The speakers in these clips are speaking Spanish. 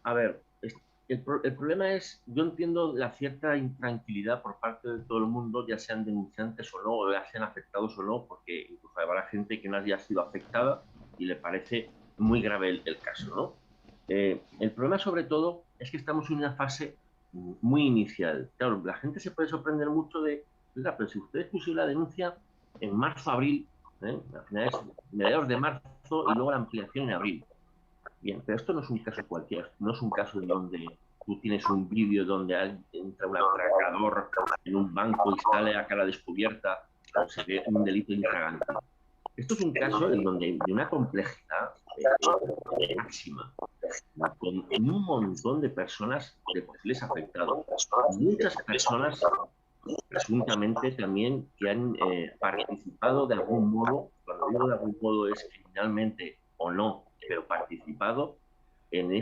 A ver, el problema es, yo entiendo la cierta intranquilidad por parte de todo el mundo, ya sean denunciantes o no, o ya sean afectados o no, porque incluso habrá gente que no haya sido afectada y le parece muy grave el caso, ¿no? El problema sobre todo es que estamos en una fase muy inicial. Claro, la gente se puede sorprender mucho de, oiga, pero si ustedes pusieron la denuncia en marzo, abril, al final es mediados de marzo y luego la ampliación en abril. Bien, pero esto no es un caso cualquiera, no es un caso en donde tú tienes un vídeo donde entra un atracador en un banco y sale a cara descubierta o se ve un delito infragante. Esto es un caso en donde de una complejidad máxima, con un montón de personas, de posibles afectados. Muchas personas, presuntamente también, que han participado de algún modo, cuando digo de algún modo es criminalmente o no, pero participado en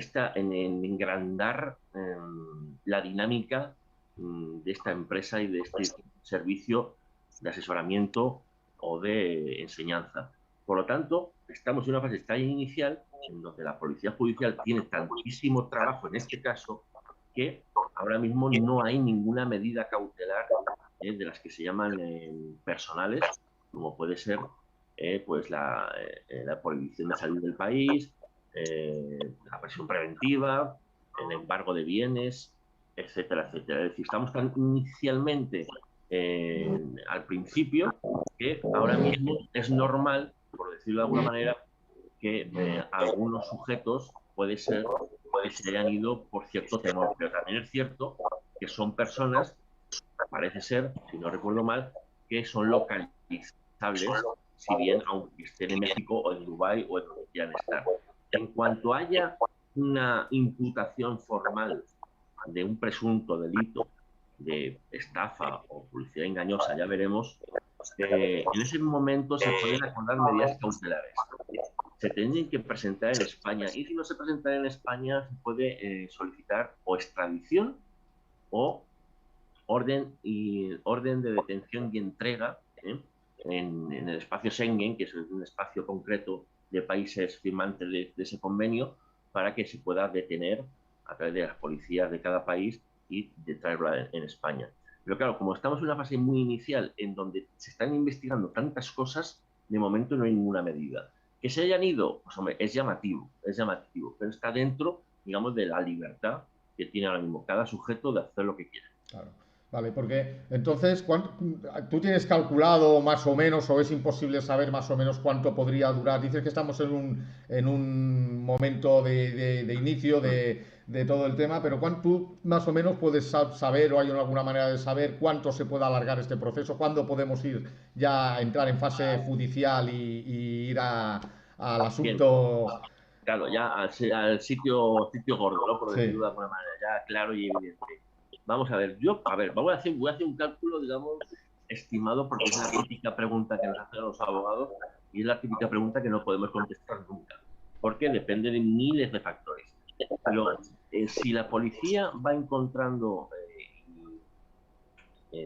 engrandar la dinámica de esta empresa y de este servicio de asesoramiento o de enseñanza. Por lo tanto, estamos en una fase tan inicial en donde la Policía Judicial tiene tantísimo trabajo en este caso que ahora mismo no hay ninguna medida cautelar de las que se llaman personales, como puede ser pues la prohibición de salir del país, la presión preventiva, el embargo de bienes, etcétera, etcétera. Es decir, estamos tan inicialmente al principio que ahora mismo es normal, por decirlo de alguna manera, que algunos sujetos puede ser que se hayan ido por cierto temor, pero también es cierto que son personas, parece ser, si no recuerdo mal, que son localizables, si bien aunque estén en México o en Dubái o en donde quieran estar. En cuanto haya una imputación formal de un presunto delito de estafa o publicidad engañosa, ya veremos, en ese momento se pueden acordar medidas cautelares. Se tienen que presentar en España y si no se presentan en España se puede solicitar o extradición o orden de detención y entrega en el espacio Schengen, que es un espacio concreto de países firmantes de ese convenio, para que se pueda detener a través de las policías de cada país y de traerlo en España. Pero claro, como estamos en una fase muy inicial en donde se están investigando tantas cosas, de momento no hay ninguna medida. Que se hayan ido, pues hombre, es llamativo, pero está dentro, digamos, de la libertad que tiene ahora mismo cada sujeto de hacer lo que quiera. Claro. Vale, porque entonces, ¿tú tienes calculado más o menos o es imposible saber más o menos cuánto podría durar? Dices que estamos en un momento de inicio de todo el tema, pero ¿tú más o menos puedes saber o hay alguna manera de saber cuánto se puede alargar este proceso? ¿Cuándo podemos ir ya a entrar en fase judicial y ir al Bien, asunto? claro, ya al sitio gordo, ¿no? Por Sí, decirlo de alguna manera, ya claro y evidente. Vamos a ver, voy a hacer un cálculo, digamos, estimado, porque es la típica pregunta que nos hacen los abogados y es la típica pregunta que no podemos contestar nunca, porque depende de miles de factores. Pero si la policía va encontrando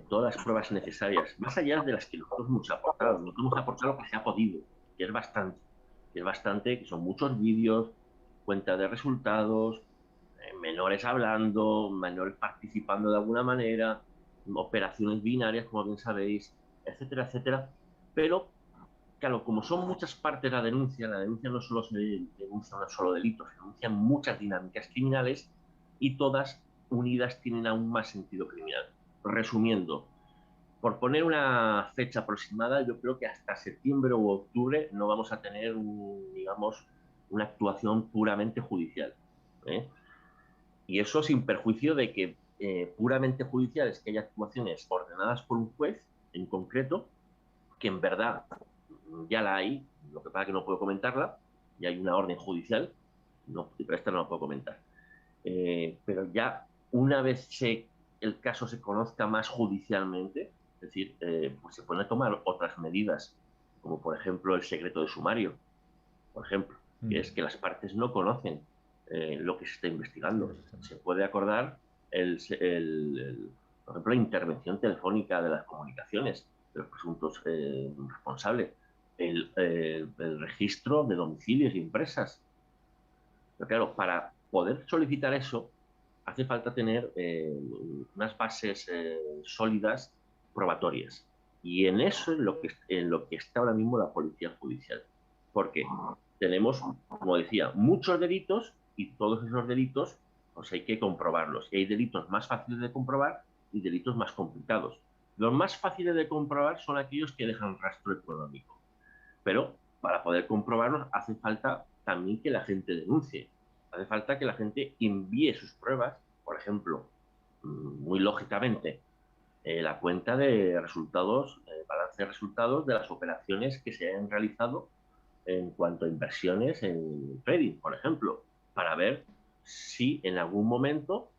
todas las pruebas necesarias, más allá de las que nosotros hemos aportado lo que se ha podido, que es bastante, que son muchos vídeos, cuenta de resultados, menores hablando, menores participando de alguna manera, operaciones binarias, como bien sabéis, etcétera, etcétera. Pero, claro, como son muchas partes la denuncia no solo se denuncia un solo delito, se denuncian muchas dinámicas criminales y todas unidas tienen aún más sentido criminal. Resumiendo, por poner una fecha aproximada, yo creo que hasta septiembre u octubre no vamos a tener, digamos, una actuación puramente judicial. ¿eh? Y eso sin perjuicio de que puramente judicial es que haya actuaciones ordenadas por un juez en concreto, que en verdad ya la hay, lo que pasa es que no puedo comentarla, y hay una orden judicial, no, pero esta no la puedo comentar. Pero ya una vez el caso se conozca más judicialmente, es decir, pues se pueden tomar otras medidas, como por ejemplo el secreto de sumario, por ejemplo, que es que las partes no conocen lo que se está investigando. Se puede acordar, por ejemplo, la intervención telefónica de las comunicaciones de los presuntos responsables, el registro de domicilios y empresas. Pero claro, para poder solicitar eso, hace falta tener unas bases sólidas probatorias. Y en eso es en lo que está ahora mismo la policía judicial. Porque tenemos, como decía, muchos delitos y todos esos delitos pues hay que comprobarlos. Y hay delitos más fáciles de comprobar y delitos más complicados. Los más fáciles de comprobar son aquellos que dejan rastro económico. Pero para poder comprobarlos hace falta también que la gente denuncie. Hace falta que la gente envíe sus pruebas, por ejemplo, muy lógicamente, la cuenta de resultados, balance de resultados de las operaciones que se han realizado en cuanto a inversiones en trading, por ejemplo, para ver si en algún momento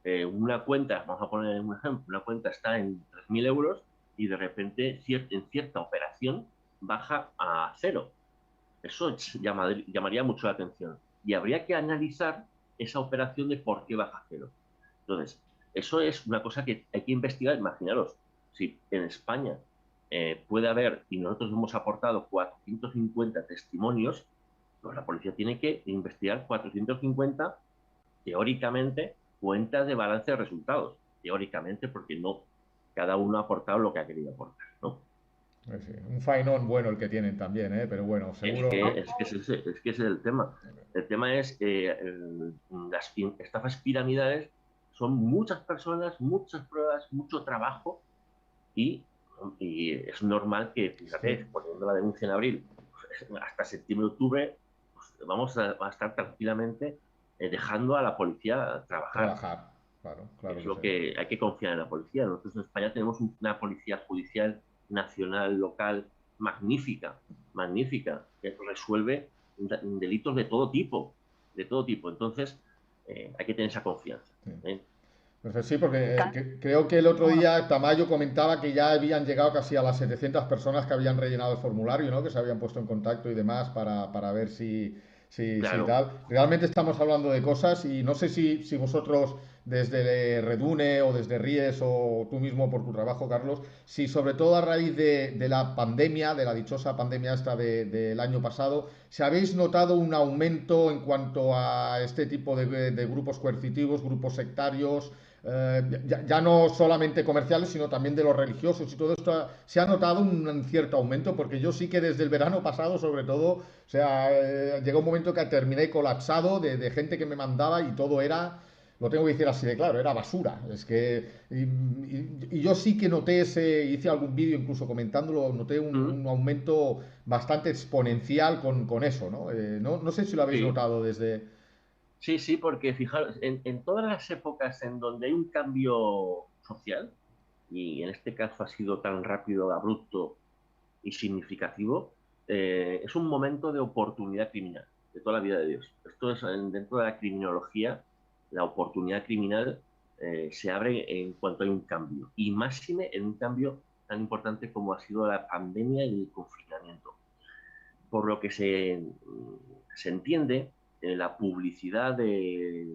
una cuenta, vamos a poner un ejemplo, una cuenta está en 3.000 euros y de repente en cierta operación baja a cero. Eso llamaría mucho la atención. Y habría que analizar esa operación de por qué baja a cero. Entonces, eso es una cosa que hay que investigar. Imaginaros, si en España puede haber, y nosotros hemos aportado 450 testimonios, pues la policía tiene que investigar 450, teóricamente, cuentas de balance de resultados. Teóricamente, porque no cada uno ha aportado lo que ha querido aportar, ¿no? Sí, un faenón bueno el que tienen también, ¿eh? Pero bueno, seguro. Es que ese es el tema. El tema es que las estafas piramidales son muchas personas, muchas pruebas, mucho trabajo y es normal que, fíjate, poniendo la denuncia en abril, pues, hasta septiembre-octubre, pues, vamos a estar tranquilamente dejando a la policía trabajar. Claro, claro Es que lo sí. que hay que confiar en la policía. Nosotros en España tenemos una policía judicial nacional, local, magnífica, magnífica, que resuelve delitos de todo tipo, de todo tipo. Entonces, hay que tener esa confianza. Sí. ¿Eh? Pues sí, porque creo que el otro día Tamayo comentaba que ya habían llegado casi a las 700 personas que habían rellenado el formulario, ¿no? Que se habían puesto en contacto y demás para ver si Claro. tal. Realmente estamos hablando de cosas y no sé si vosotros desde Redune o desde Ries o tú mismo por tu trabajo, Carlos, si sobre todo a raíz de la pandemia, de la dichosa pandemia esta del año pasado, si habéis notado un aumento en cuanto a este tipo de grupos coercitivos, grupos sectarios, ya no solamente comerciales, sino también de los religiosos y todo esto, se ha notado un cierto aumento, porque yo sí que desde el verano pasado, sobre todo, o sea, llegó un momento que terminé colapsado de gente que me mandaba y todo era, lo tengo que decir así de claro, era basura. Es que, y yo sí que noté hice algún vídeo incluso comentándolo, noté un aumento bastante exponencial con eso, ¿no? No sé si lo habéis Sí, notado desde... sí, sí, porque fijaros, en todas las épocas en donde hay un cambio social, y en este caso ha sido tan rápido, abrupto y significativo, es un momento de oportunidad criminal, de toda la vida de Dios. Esto es dentro de la criminología, la oportunidad criminal se abre en cuanto hay un cambio, y máxime en un cambio tan importante como ha sido la pandemia y el confinamiento. Por lo que se entiende, la publicidad de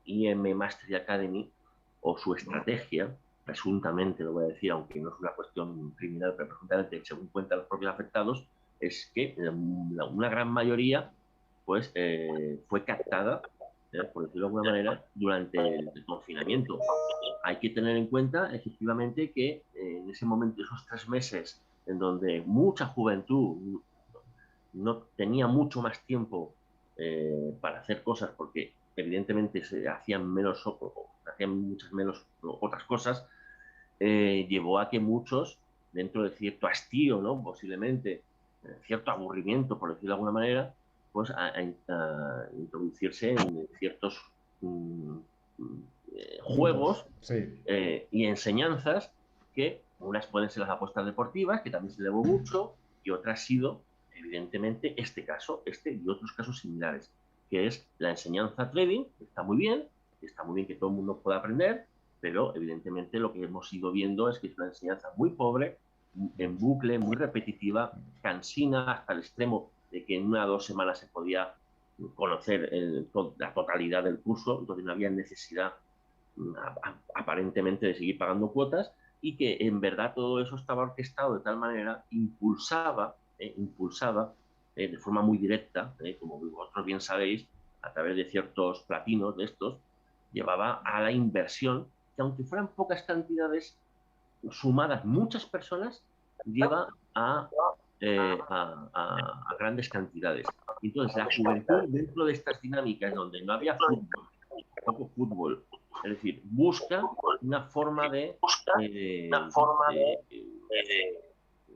IM Mastery Academy o su estrategia, presuntamente lo voy a decir, aunque no es una cuestión criminal, pero presuntamente, según cuentan los propios afectados, es que una gran mayoría pues, fue captada, por decirlo de alguna manera, durante el confinamiento. Hay que tener en cuenta, efectivamente, que en ese momento, esos 3 meses en donde mucha juventud no tenía mucho más tiempo para hacer cosas porque evidentemente se hacían hacían muchas menos otras cosas, llevó a que muchos, dentro de cierto hastío, ¿no? Posiblemente, cierto aburrimiento, por decirlo de alguna manera, pues a introducirse en ciertos Grupos, juegos sí. y enseñanzas que unas pueden ser las apuestas deportivas, que también se elevó mucho, y otras ha sido, evidentemente, este caso, este y otros casos similares, que es la enseñanza trading, que está muy bien que todo el mundo pueda aprender, pero evidentemente lo que hemos ido viendo es que es una enseñanza muy pobre, en bucle, muy repetitiva, cansina hasta el extremo de que en 1 o 2 semanas se podía conocer la totalidad del curso, entonces no había necesidad aparentemente de seguir pagando cuotas, y que en verdad todo eso estaba orquestado de tal manera, impulsaba de forma muy directa, como vosotros bien sabéis, a través de ciertos platinos de estos, llevaba a la inversión, que aunque fueran pocas cantidades, sumadas muchas personas, lleva a grandes cantidades. Entonces, la juventud dentro de estas dinámicas donde no había fútbol, poco fútbol, es decir, busca una forma de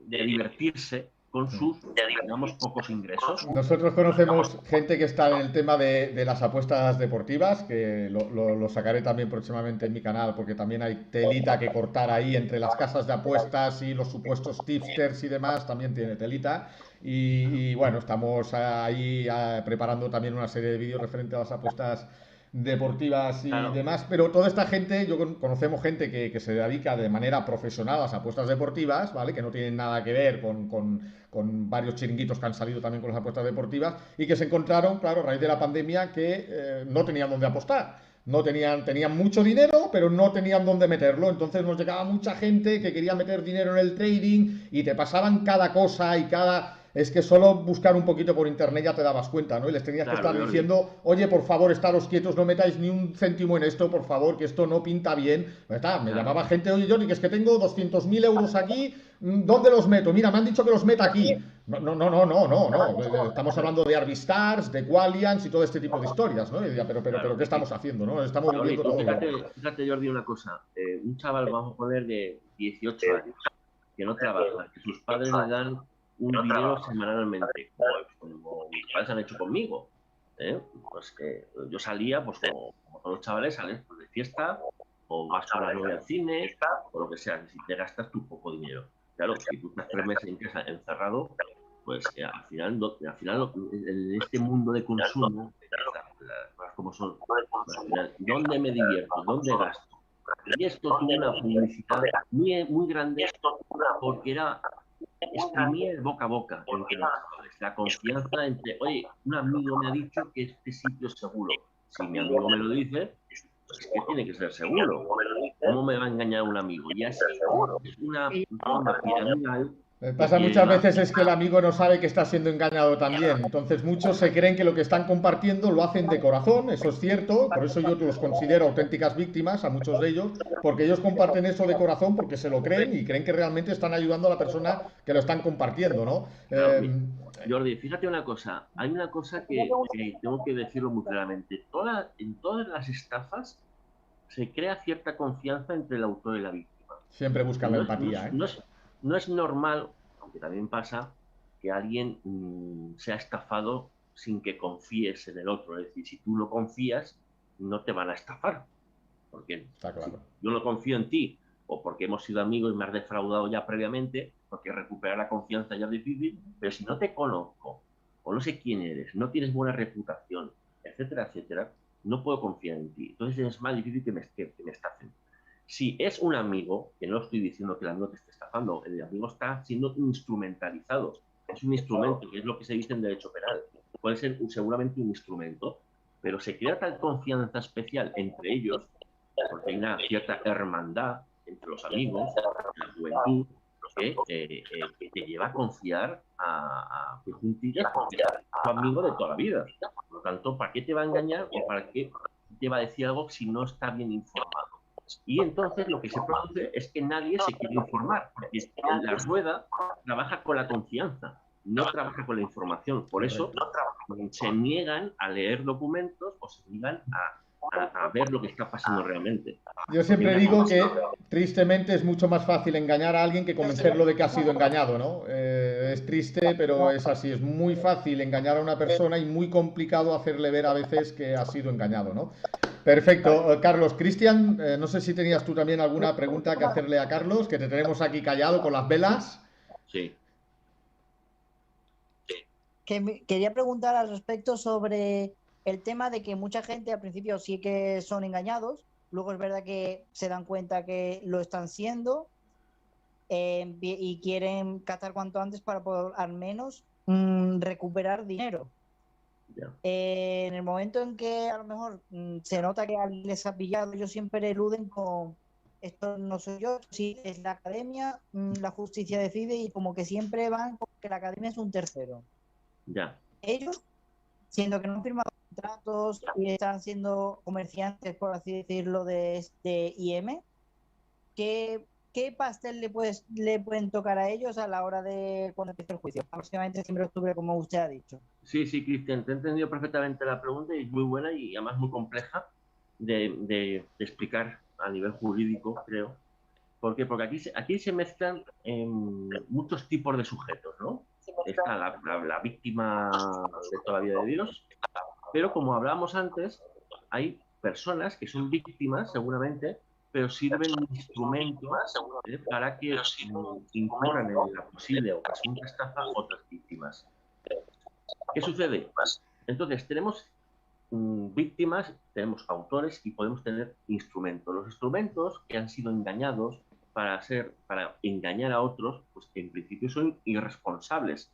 divertirse con sus, digamos, pocos ingresos. Nosotros conocemos gente que está en el tema de las apuestas deportivas, que lo sacaré también próximamente en mi canal, porque también hay telita que cortar ahí entre las casas de apuestas y los supuestos tipsters y demás, también tiene telita. Y bueno, estamos ahí preparando también una serie de vídeos referente a las apuestas deportivas y Claro, demás, pero toda esta gente, conocemos gente que se dedica de manera profesional a las apuestas deportivas, ¿vale? Que no tienen nada que ver con varios chiringuitos que han salido también con las apuestas deportivas y que se encontraron, claro, a raíz de la pandemia que no tenían dónde apostar. No tenían mucho dinero, pero no tenían dónde meterlo. Entonces nos llegaba mucha gente que quería meter dinero en el trading y te pasaban cada cosa y cada... Es que solo buscar un poquito por internet ya te dabas cuenta, ¿no? Y les tenías que claro, estar Jordi. diciendo, oye, por favor, estaros quietos, no metáis ni un céntimo en esto, por favor, que esto no pinta bien. Me Claro. llamaba gente, oye, Johnny, que es que tengo 200.000 euros aquí, ¿dónde los meto? Mira, me han dicho que los meta aquí. No. Estamos hablando de Arvistars, de Qualians y todo este tipo de historias, ¿no? Y decía, pero ¿qué estamos haciendo, no? Estamos Jordi, volviendo tú todo loco. fíjate, Jordi, una cosa. Un chaval, vamos a poner, de 18 años, que no trabaja, que sus padres le dan un dinero semanalmente, como mis padres han hecho conmigo. Pues que yo salía, pues como todos los chavales, sales pues, de fiesta, o vas con la novia al cine, o lo que sea, si te gastas tu poco dinero. Claro, si tú estás 3 meses en casa encerrado, pues al final, en este mundo de consumo, las cosas como son, al final, ¿dónde me divierto? ¿Dónde gasto? Y esto tuvo una publicidad muy, muy grande porque era exprimir el boca a boca entre los chavales, la confianza entre, oye, un amigo me ha dicho que este sitio es seguro. Si mi amigo me lo dice, pues es que tiene que ser seguro. ¿Cómo me va a engañar un amigo? Y así es una forma piramidal que Pasa te muchas lleva. veces es que el amigo no sabe que está siendo engañado también. Entonces muchos se creen que lo que están compartiendo lo hacen de corazón, eso es cierto, por eso yo los considero auténticas víctimas a muchos de ellos, porque ellos comparten eso de corazón porque se lo creen y creen que realmente están ayudando a la persona que lo están compartiendo, ¿no? Claro, Jordi, fíjate una cosa. Hay una cosa que tengo que decirlo muy claramente. En todas las estafas se crea cierta confianza entre el autor y la víctima. Siempre buscan la No es, no empatía, es- ¿eh? no es- no es normal, aunque también pasa, que alguien sea estafado sin que confíes en el otro. Es decir, si tú no confías, no te van a estafar. Porque Está si claro. yo no confío en ti, o porque hemos sido amigos y me has defraudado ya previamente, porque recuperar la confianza ya es difícil, pero si no te conozco, o no sé quién eres, no tienes buena reputación, etcétera, etcétera, no puedo confiar en ti. Entonces es más difícil que me estafen. Si es un amigo, que no estoy diciendo que el amigo te esté estafando, el amigo está siendo instrumentalizado. Es un instrumento, que es lo que se dice en derecho penal. Puede ser seguramente un instrumento, pero se crea tal confianza especial entre ellos, porque hay una cierta hermandad entre los amigos, en la juventud, que te lleva a confiar a que juntillas, porque es tu amigo de toda la vida. Por lo tanto, ¿para qué te va a engañar o para qué te va a decir algo si no está bien informado? Y entonces lo que se produce es que nadie se quiere informar, porque la rueda trabaja con la confianza, no trabaja con la información. Por eso Correcto. se niegan a leer documentos o se niegan a ver lo que está pasando realmente. Yo Porque hay siempre una digo que confusión. tristemente es mucho más fácil engañar a alguien que convencerlo de que ha sido engañado, ¿no? Es triste, pero es así. Es muy fácil engañar a una persona y muy complicado hacerle ver a veces que ha sido engañado, ¿no? Perfecto. Carlos, Cristian, no sé si tenías tú también alguna pregunta que hacerle a Carlos, que te tenemos aquí callado con las velas. Sí, Quería preguntar al respecto sobre el tema de que mucha gente al principio sí que son engañados, luego es verdad que se dan cuenta que lo están siendo y quieren cazar cuanto antes para poder al menos recuperar dinero. ya. En el momento en que a lo mejor se nota que alguien les ha pillado, ellos siempre eluden con esto no soy yo, sí es la academia, la justicia decide y como que siempre van con que la academia es un tercero. Ya. Ellos siendo que no han firmado contratos y están siendo comerciantes, por así decirlo, de IM, ¿qué pastel le pueden tocar a ellos a la hora de cuando empiece el juicio? Aproximadamente septiembre-octubre, como usted ha dicho. Sí, sí, Cristian, te he entendido perfectamente la pregunta y es muy buena y además muy compleja de explicar a nivel jurídico, creo. ¿Por qué? Porque aquí se mezclan muchos tipos de sujetos, ¿no? Está la víctima de toda la vida de Dios, pero como hablábamos antes, hay personas que son víctimas, seguramente, pero sirven de instrumento para que incorran en la posible o presunta estafa otras víctimas. ¿Qué sucede? Entonces, tenemos víctimas, tenemos autores y podemos tener instrumentos. Los instrumentos que han sido engañados para engañar a otros, pues que en principio son irresponsables.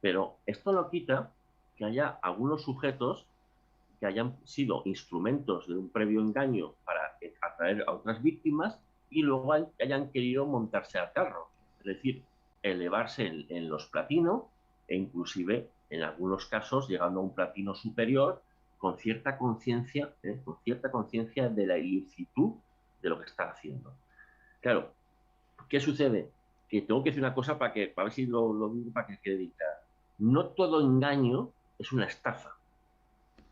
Pero esto no quita que haya algunos sujetos que hayan sido instrumentos de un previo engaño para atraer a otras víctimas y luego hayan querido montarse al carro. Es decir, elevarse en los platinos e inclusive en algunos casos llegando a un platino superior con cierta conciencia de la ilicitud de lo que está haciendo. Claro, ¿qué sucede? Que tengo que decir una cosa para ver si lo digo para que quede claro. No todo engaño es una estafa.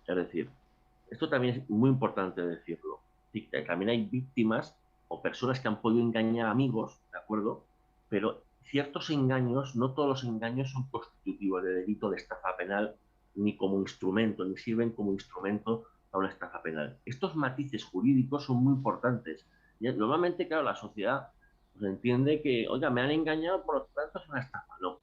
Es decir, esto también es muy importante decirlo. También hay víctimas o personas que han podido engañar a amigos, ¿de acuerdo? Pero ciertos engaños, no todos los engaños son constitutivos de delito de estafa penal, ni como instrumento, ni sirven como instrumento a una estafa penal. Estos matices jurídicos son muy importantes. Y normalmente, claro, la sociedad pues, entiende que, oiga, me han engañado, por lo tanto es una estafa. No,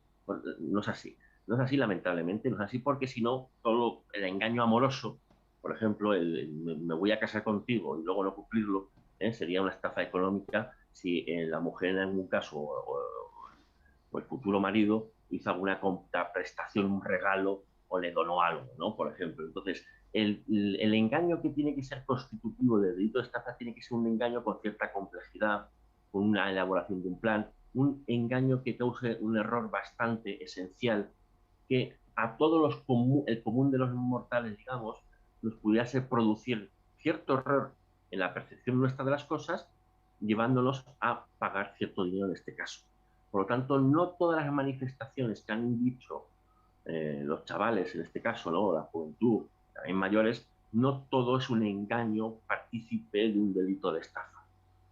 no es así. No es así, lamentablemente, no es así porque si no, todo el engaño amoroso, por ejemplo, me voy a casar contigo y luego no cumplirlo, sería una estafa económica si la mujer en algún caso o el futuro marido hizo alguna contraprestación, un regalo o le donó algo, ¿no? Por ejemplo. Entonces, el engaño que tiene que ser constitutivo de delito de estafa tiene que ser un engaño con cierta complejidad, con una elaboración de un plan, un engaño que cause un error bastante esencial que a todos el común de los mortales, digamos, nos pudiese producir cierto error en la percepción nuestra de las cosas, llevándonos a pagar cierto dinero en este caso. Por lo tanto, no todas las manifestaciones que han dicho los chavales, en este caso, ¿no? La juventud, también mayores, no todo es un engaño partícipe de un delito de estafa.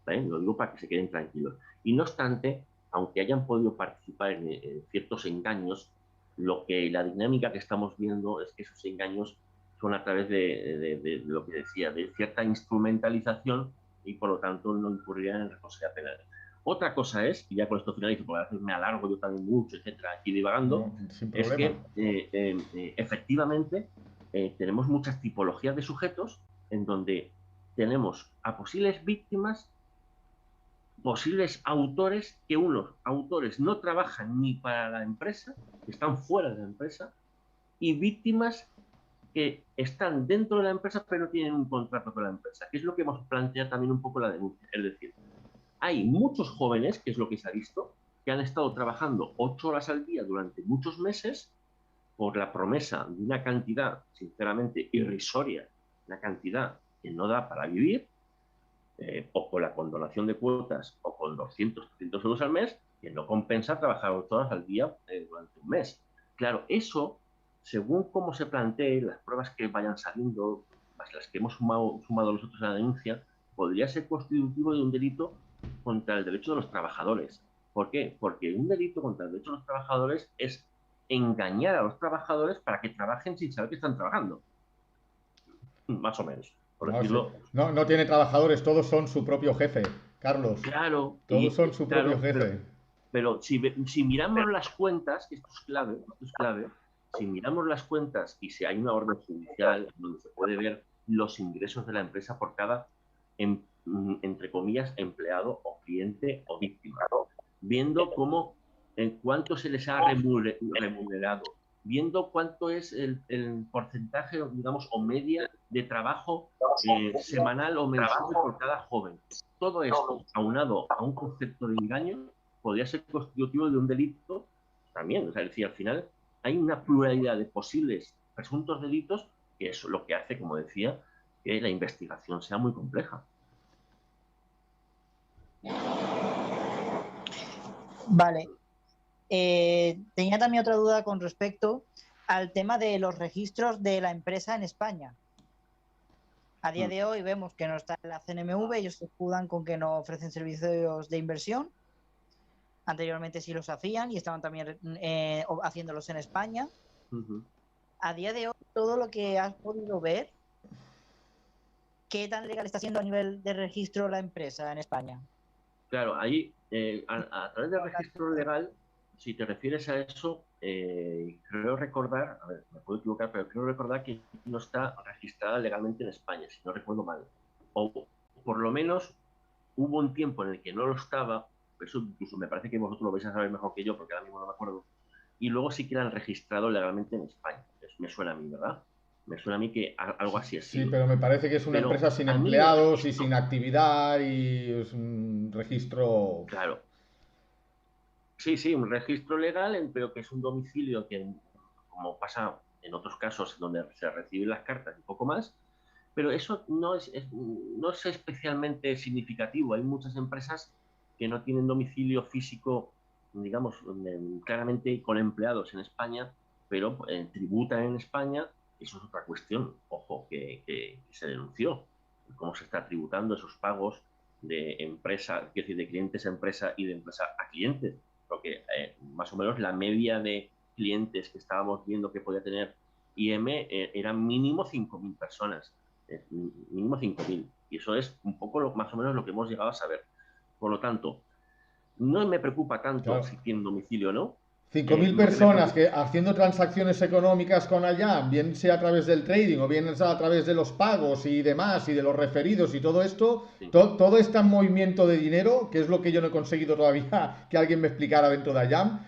¿Vale? Lo digo para que se queden tranquilos. Y no obstante, aunque hayan podido participar en ciertos engaños, la dinámica que estamos viendo es que esos engaños son a través de lo que decía, de cierta instrumentalización y por lo tanto no incurrirían en responsabilidad penal. Otra cosa es, y ya con esto finalizo, porque a veces me alargo yo también mucho, etcétera, aquí divagando, es que efectivamente tenemos muchas tipologías de sujetos en donde tenemos a posibles víctimas, posibles autores, que unos autores no trabajan ni para la empresa, que están fuera de la empresa, y víctimas que están dentro de la empresa pero no tienen un contrato con la empresa, que es lo que hemos planteado también un poco la denuncia. Es decir, hay muchos jóvenes, que es lo que se ha visto, que han estado trabajando 8 horas al día durante muchos meses por la promesa de una cantidad, sinceramente, irrisoria, una cantidad que no da para vivir, o con la condonación de cuotas o con 200, 300 euros al mes, que no compensa trabajar 8 horas al día durante un mes. Claro, eso, según cómo se plantee, las pruebas que vayan saliendo, más las que hemos sumado nosotros a la denuncia, podría ser constitutivo de un delito contra el derecho de los trabajadores. ¿Por qué? Porque un delito contra el derecho de los trabajadores es engañar a los trabajadores para que trabajen sin saber que están trabajando. Más o menos. Por decirlo. No tiene trabajadores, todos son su propio jefe, Carlos. Claro. Todos son su propio jefe. Pero si miramos las cuentas, que esto es clave, si miramos las cuentas y si hay una orden judicial donde se puede ver los ingresos de la empresa por cada, entre comillas, empleado o cliente o víctima, viendo cómo, en cuánto se les ha remunerado, viendo cuánto es el porcentaje, digamos, o media de trabajo semanal o mensual por cada joven. Todo esto, aunado a un concepto de engaño, podría ser constitutivo de un delito también. O sea, es decir, al final hay una pluralidad de posibles presuntos delitos, que es lo que hace, como decía, que la investigación sea muy compleja. Vale. Tenía también otra duda con respecto al tema de los registros de la empresa en España. A día de hoy vemos que no está en la CNMV, ellos se escudan con que no ofrecen servicios de inversión. Anteriormente sí los hacían y estaban también haciéndolos en España. A día de hoy, todo lo que has podido ver, ¿qué tan legal está siendo a nivel de registro la empresa en España? Claro, ahí, a través del registro legal, si te refieres a eso, creo recordar, a ver, me puedo equivocar, pero creo recordar que no está registrada legalmente en España, si no recuerdo mal. O por lo menos hubo un tiempo en el que no lo estaba, eso incluso me parece que vosotros lo vais a saber mejor que yo, porque ahora mismo no me acuerdo, y luego sí que la han registrado legalmente en España. Me suena a mí, ¿verdad? Me suena a mí que algo así es. Sí, pero me parece que es una Pero empresa sin a mí el empleados y registro, sin actividad y es un registro. claro, sí, un registro legal, pero que es un domicilio que, como pasa en otros casos donde se reciben las cartas y poco más, pero eso no es especialmente significativo. Hay muchas empresas que no tienen domicilio físico, digamos, claramente con empleados en España, pero tributan en España. Eso es otra cuestión, ojo, que se denunció, cómo se está tributando esos pagos de empresa, es decir, de clientes a empresa y de empresa a clientes, porque más o menos la media de clientes que estábamos viendo que podía tener IM eran mínimo 5.000 personas, mínimo 5.000, y eso es un poco más o menos lo que hemos llegado a saber. Por lo tanto, no me preocupa tanto Claro. si tienen domicilio o no. 5.000 Lo que me personas preocupa, que haciendo transacciones económicas con allá, bien sea a través del trading o bien sea a través de los pagos y demás y de los referidos y todo esto, sí, todo este movimiento de dinero, que es lo que yo no he conseguido todavía que alguien me explicara dentro de Ayam,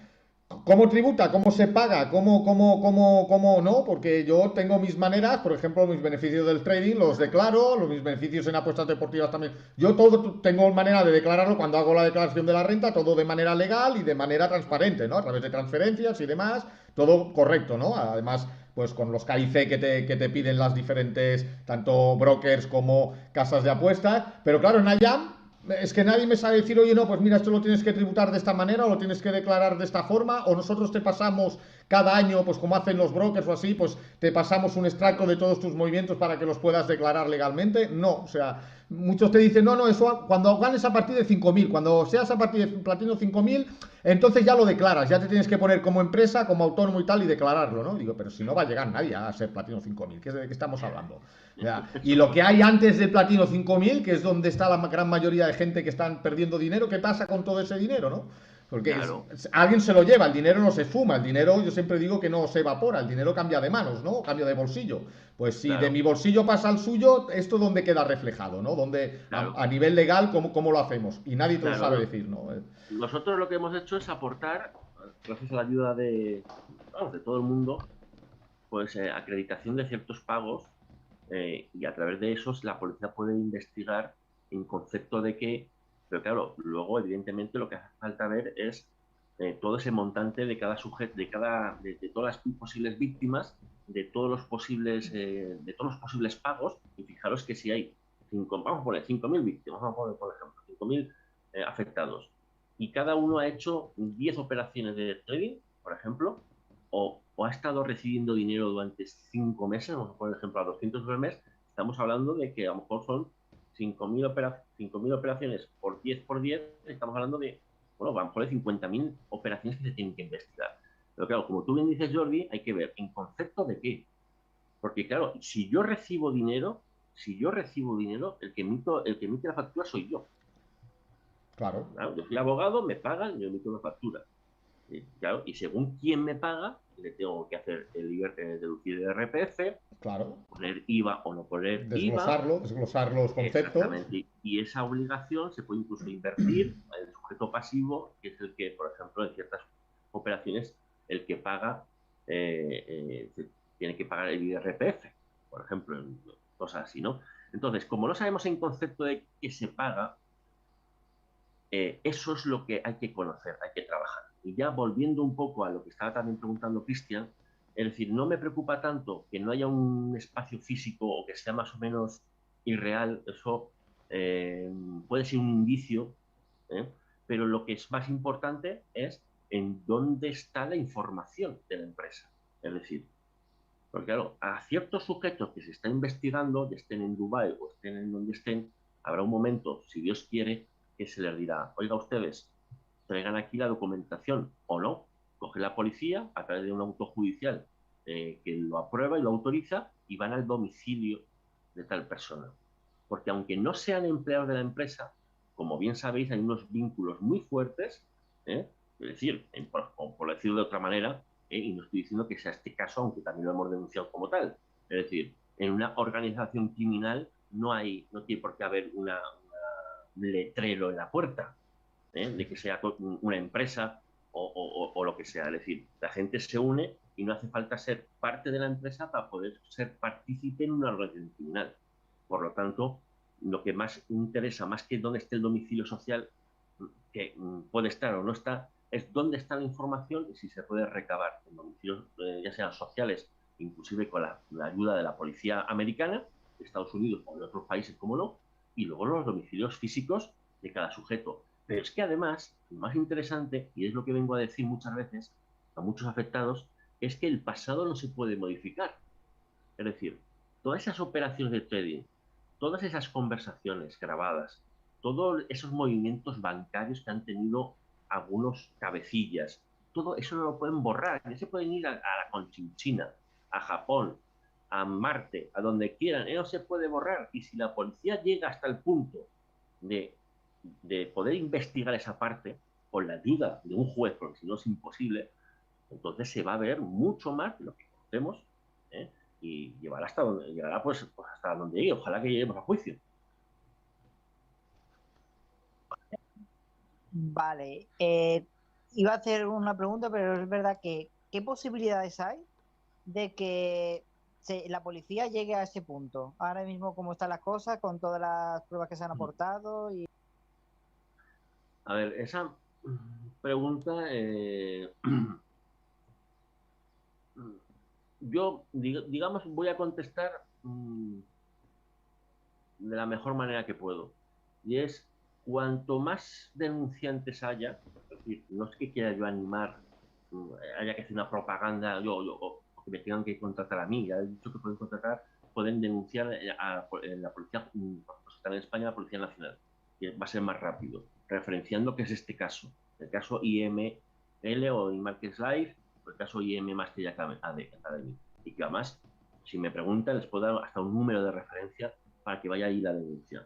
¿cómo tributa? ¿Cómo se paga? ¿Cómo no? Porque yo tengo mis maneras, por ejemplo, mis beneficios del trading los declaro, mis beneficios en apuestas deportivas también. Yo todo tengo manera de declararlo cuando hago la declaración de la renta, todo de manera legal y de manera transparente, ¿no? A través de transferencias y demás, todo correcto, ¿no? Además, pues con los KIC que te piden las diferentes, tanto brokers como casas de apuestas. Pero claro, en IAM es que nadie me sabe decir, oye, no, pues mira, esto lo tienes que tributar de esta manera o lo tienes que declarar de esta forma, o nosotros te pasamos cada año, pues como hacen los brokers o así, pues te pasamos un extracto de todos tus movimientos para que los puedas declarar legalmente. No, o sea, muchos te dicen, no, eso cuando ganes a partir de 5.000, cuando seas a partir de platino 5.000, entonces ya lo declaras, ya te tienes que poner como empresa, como autónomo y tal y declararlo, ¿no? Digo, pero si no va a llegar nadie a ser platino 5.000, ¿de qué estamos hablando? Ya. Y lo que hay antes del platino 5.000, que es donde está la gran mayoría de gente que están perdiendo dinero, ¿qué pasa con todo ese dinero, no? Porque claro, alguien se lo lleva, el dinero no se fuma, el dinero yo siempre digo que no se evapora, el dinero cambia de manos, ¿no? Cambia de bolsillo. Pues si de claro, mi bolsillo pasa al suyo, ¿esto dónde queda reflejado, no? Donde claro, a nivel legal, ¿cómo lo hacemos? Y nadie te lo sabe claro. decir, ¿no? Nosotros lo que hemos hecho es aportar, gracias a la ayuda de todo el mundo, pues acreditación de ciertos pagos, y a través de esos la policía puede investigar en concepto de que, pero claro, luego evidentemente lo que hace falta ver es todo ese montante de cada sujeto, de todas las posibles víctimas, de todos los posibles pagos, y fijaros que si hay vamos a poner 5.000 víctimas, vamos a poner por ejemplo 5.000 afectados, y cada uno ha hecho 10 operaciones de trading, por ejemplo, o ha estado recibiendo dinero durante 5 meses, vamos a poner ejemplo a 200 euros al mes, estamos hablando de que a lo mejor son 5.000 operaciones por 10, estamos hablando de, bueno, a lo mejor de 50.000 operaciones que se tienen que investigar. Pero claro, como tú bien dices, Jordi, hay que ver en concepto de qué. Porque claro, si yo recibo dinero, el que emite la factura soy yo. Claro, Claro, yo soy abogado, me pagan, yo emito una factura. Claro, y según quién me paga, le tengo que hacer deducir el RPF, claro. poner IVA o no poner IVA, Desglosar los conceptos. exactamente. Y esa obligación se puede incluso invertir en el sujeto pasivo, que es el que, por ejemplo, en ciertas operaciones, el que paga, tiene que pagar el IRPF, por ejemplo, en cosas así, ¿no? Entonces, como no sabemos en concepto de qué se paga, eso es lo que hay que conocer, hay que trabajar. Y ya volviendo un poco a lo que estaba también preguntando Cristian, Es decir, no me preocupa tanto que no haya un espacio físico o que sea más o menos irreal, eso puede ser un indicio, ¿eh? Pero lo que es más importante es en dónde está la información de la empresa. Es decir, porque claro, a ciertos sujetos que se está investigando, ya estén en Dubái o estén en donde estén, habrá un momento, si Dios quiere, que se les dirá, oiga ustedes, traigan aquí la documentación o no. Coge la policía a través de un auto judicial que lo aprueba y lo autoriza y van al domicilio de tal persona. Porque aunque no sean empleados de la empresa, como bien sabéis, hay unos vínculos muy fuertes, ¿eh? Es decir, por decirlo de otra manera, y no estoy diciendo que sea este caso, aunque también lo hemos denunciado como tal. Es decir, en una organización criminal no tiene por qué haber un letrero en la puerta, de que sea una empresa o lo que sea. Es decir, la gente se une y no hace falta ser parte de la empresa para poder ser partícipe en una organización criminal. Por lo tanto, lo que más interesa, más que dónde esté el domicilio social, que puede estar o no está, es dónde está la información y si se puede recabar en domicilios, ya sean sociales, inclusive con la ayuda de la policía americana, de Estados Unidos o de otros países, como no, y luego los domicilios físicos de cada sujeto. Pero es que además, lo más interesante, y es lo que vengo a decir muchas veces a muchos afectados, es que el pasado no se puede modificar. Es decir, todas esas operaciones de trading, todas esas conversaciones grabadas, todos esos movimientos bancarios que han tenido algunos cabecillas, todo eso no lo pueden borrar. Ya se pueden ir a la Conchinchina, a Japón, a Marte, a donde quieran. No se puede borrar. Y si la policía llega hasta el punto de, de poder investigar esa parte, con la ayuda de un juez, porque si no es imposible, entonces se va a ver mucho más de lo que conocemos, ¿eh? Y llegará pues hasta donde llegue. Ojalá que lleguemos a juicio. Vale, iba a hacer una pregunta, pero es verdad que ¿qué posibilidades hay de que la policía llegue a ese punto? Ahora mismo, ¿cómo están las cosas con todas las pruebas que se han aportado? A ver, esa pregunta, yo, digamos, voy a contestar de la mejor manera que puedo. Y es, cuanto más denunciantes haya, es decir, no es que quiera yo animar, haya que hacer una propaganda, o que me tengan que contratar a mí, ya he dicho que pueden contratar, pueden denunciar a la policía, pues está en España, la Policía Nacional, que va a ser más rápido, referenciando que es este caso, el caso IML o Markets Life, o el caso IM Master Academy, y que además, si me preguntan, les puedo dar hasta un número de referencia para que vaya ahí la denuncia.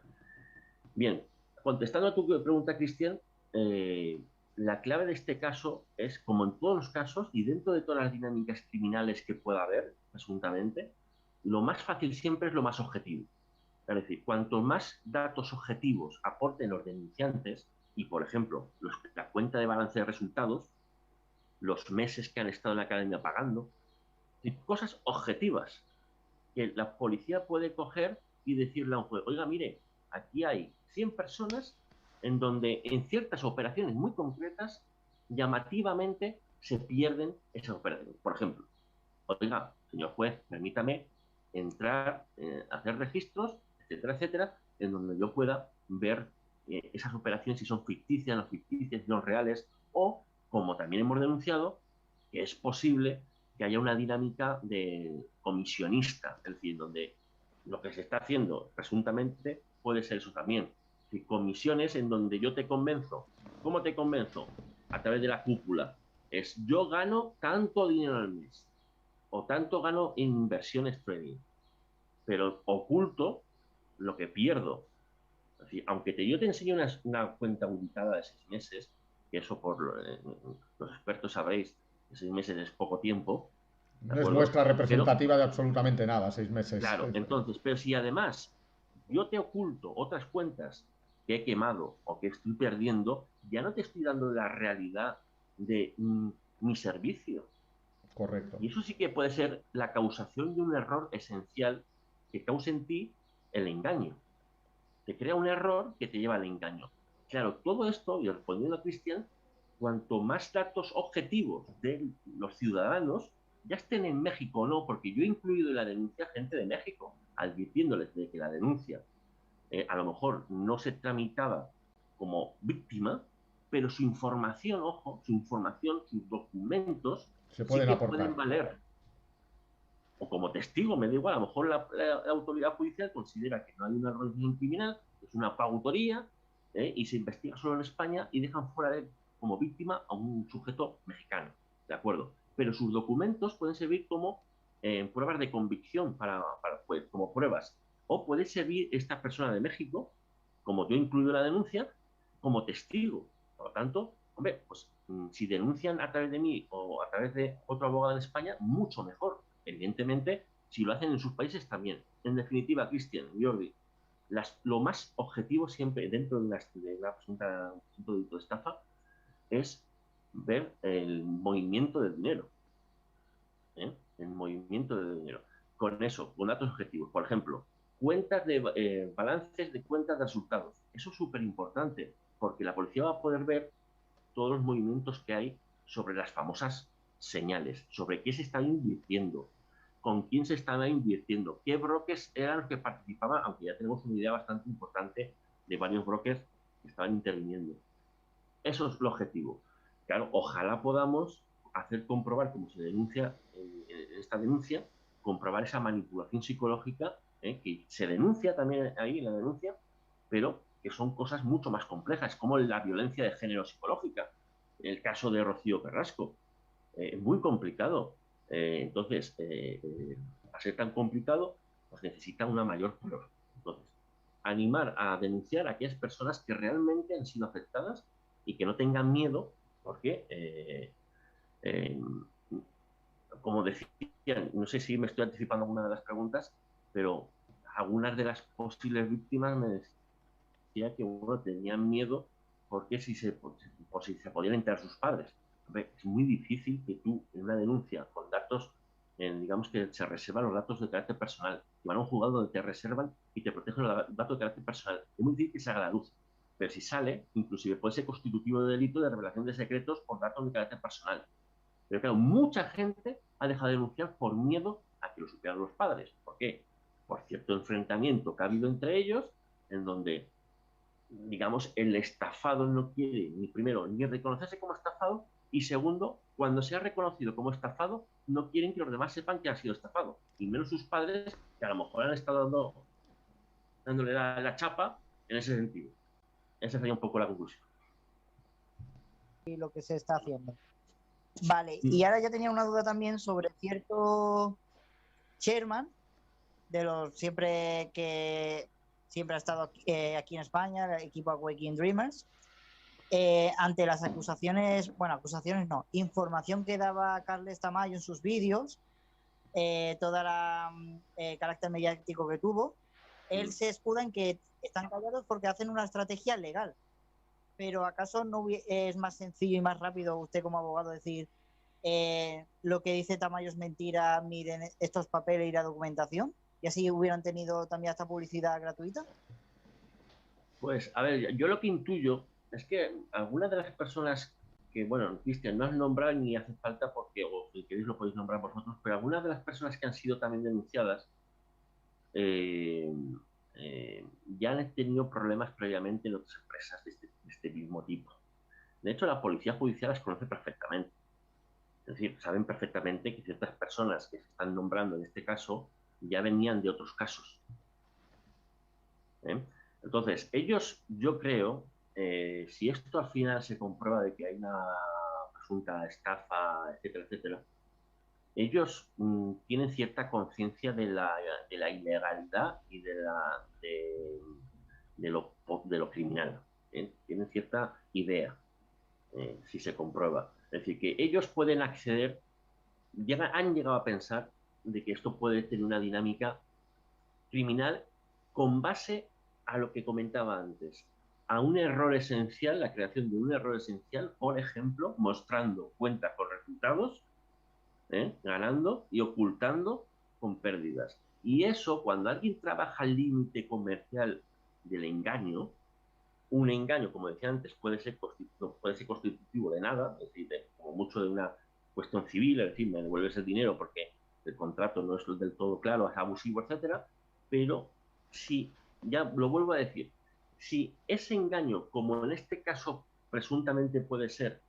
Bien, contestando a tu pregunta, Cristian, la clave de este caso es, como en todos los casos y dentro de todas las dinámicas criminales que pueda haber, presuntamente, lo más fácil siempre es lo más objetivo. Es decir, cuanto más datos objetivos aporten los denunciantes, y por ejemplo, la cuenta de balance de resultados, los meses que han estado en la academia pagando, cosas objetivas que la policía puede coger y decirle a un juez, oiga, mire, aquí hay 100 personas en donde en ciertas operaciones muy concretas, llamativamente, se pierden esas operaciones. Por ejemplo, oiga, señor juez, permítame entrar, hacer registros, etcétera, etcétera, en donde yo pueda ver esas operaciones si son ficticias, no ficticias, si son reales, o, como también hemos denunciado, que es posible que haya una dinámica de comisionista, es decir, donde lo que se está haciendo presuntamente puede ser eso también. Y comisiones en donde yo te convenzo. ¿Cómo te convenzo? A través de la cúpula. Es yo gano tanto dinero al mes o tanto gano en inversiones trading, pero oculto lo que pierdo. Es decir, aunque yo te enseñe una cuenta auditada de 6 meses, que eso por los expertos sabréis que 6 meses es poco tiempo, ¿de No es acuerdo? muestra Pero, representativa de absolutamente nada, 6 meses. claro, entonces, pero si además yo te oculto otras cuentas que he quemado o que estoy perdiendo, ya no te estoy dando la realidad de mi servicio. Correcto. Y eso sí que puede ser la causación de un error esencial que cause en ti el engaño. Te crea un error que te lleva al engaño. Claro, todo esto, y respondiendo a Cristian, cuanto más datos objetivos de los ciudadanos, ya estén en México o no, porque yo he incluido en la denuncia gente de México, advirtiéndoles de que la denuncia a lo mejor no se tramitaba como víctima, pero su información, ojo, su información, sus documentos, Se sí pueden que pueden aportar. valer. O como testigo, me da igual, a lo mejor la autoridad judicial considera que no hay una organización criminal, es una pautoría, y se investiga solo en España y dejan fuera de como víctima a un sujeto mexicano, ¿de acuerdo? Pero sus documentos pueden servir como pruebas de convicción pues, como pruebas. O puede servir esta persona de México, como yo he incluido en la denuncia, como testigo. Por lo tanto, hombre, pues si denuncian a través de mí o a través de otro abogado en España, mucho mejor. Evidentemente, si lo hacen en sus países también. En definitiva, Cristian, Jordi, lo más objetivo siempre dentro de una presunta delito de estafa es ver el movimiento del dinero. El movimiento del dinero. Con eso, con datos objetivos. Por ejemplo, balances de cuentas de resultados. Eso es súper importante porque la policía va a poder ver todos los movimientos que hay sobre las famosas señales, sobre qué se estaba invirtiendo, con quién se estaba invirtiendo, qué brokers eran los que participaban, aunque ya tenemos una idea bastante importante de varios brokers que estaban interviniendo. Eso es el objetivo. Claro, ojalá podamos hacer comprobar, como se denuncia en esta denuncia, comprobar esa manipulación psicológica, que se denuncia también ahí en la denuncia, pero que son cosas mucho más complejas, como la violencia de género psicológica. El caso de Rocío Carrasco, es muy complicado. Entonces, a ser tan complicado, pues necesita una mayor prueba. Entonces, animar a denunciar a aquellas personas que realmente han sido afectadas y que no tengan miedo, porque, eh, como decía, no sé si me estoy anticipando alguna de las preguntas, pero algunas de las posibles víctimas me decía que uno tenía miedo porque por si se podían enterar sus padres. Es muy difícil que tú, en una denuncia con datos, digamos que se reservan los datos de carácter personal, que van a un juzgado donde te reservan y te protegen los datos de carácter personal. Es muy difícil que se haga la luz, pero si sale, inclusive puede ser constitutivo de delito de revelación de secretos por datos de carácter personal. Pero claro, mucha gente ha dejado de denunciar por miedo a que lo supieran los padres. ¿Por qué? Por cierto enfrentamiento que ha habido entre ellos, en donde digamos, el estafado no quiere ni primero ni reconocerse como estafado y segundo, cuando se ha reconocido como estafado, no quieren que los demás sepan que ha sido estafado, y menos sus padres, que a lo mejor han estado dándole la chapa en ese sentido. Esa sería un poco la conclusión. Y lo que se está haciendo. Vale, y ahora ya tenía una duda también sobre cierto chairman de los que siempre ha estado aquí en España, el equipo Awakening Dreamers, ante las acusaciones no, información que daba Carles Tamayo en sus vídeos, toda la carácter mediático que tuvo, él se escuda en que están callados porque hacen una estrategia legal. Pero ¿acaso no es más sencillo y más rápido usted como abogado decir lo que dice Tamayo es mentira, miren estos papeles y la documentación? Y así hubieran tenido también esta publicidad gratuita. Pues, a ver, yo lo que intuyo es que algunas de las personas que, bueno, Cristian, no has nombrado ni hace falta porque, o si queréis lo podéis nombrar vosotros, pero algunas de las personas que han sido también denunciadas eh, ya han tenido problemas previamente en otras empresas de este mismo tipo. De hecho, la policía judicial las conoce perfectamente. Es decir, saben perfectamente que ciertas personas que se están nombrando en este caso ya venían de otros casos. Entonces, ellos, yo creo, si esto al final se comprueba de que hay una presunta estafa, etcétera, etcétera, ellos tienen cierta conciencia de la ilegalidad y de lo criminal. Tienen cierta idea, si se comprueba. Es decir, que ellos pueden acceder, han llegado a pensar de que esto puede tener una dinámica criminal con base a lo que comentaba antes, a un error esencial, la creación de un error esencial, por ejemplo, mostrando cuentas con resultados, ganando y ocultando con pérdidas. Y eso, cuando alguien trabaja al límite comercial del engaño, un engaño, como decía antes, puede ser constitutivo de nada, es decir, como mucho de una cuestión civil, es decir, me devuelves el dinero porque el contrato no es del todo claro, es abusivo, etcétera, pero si, ya lo vuelvo a decir, si ese engaño, como en este caso presuntamente puede ser,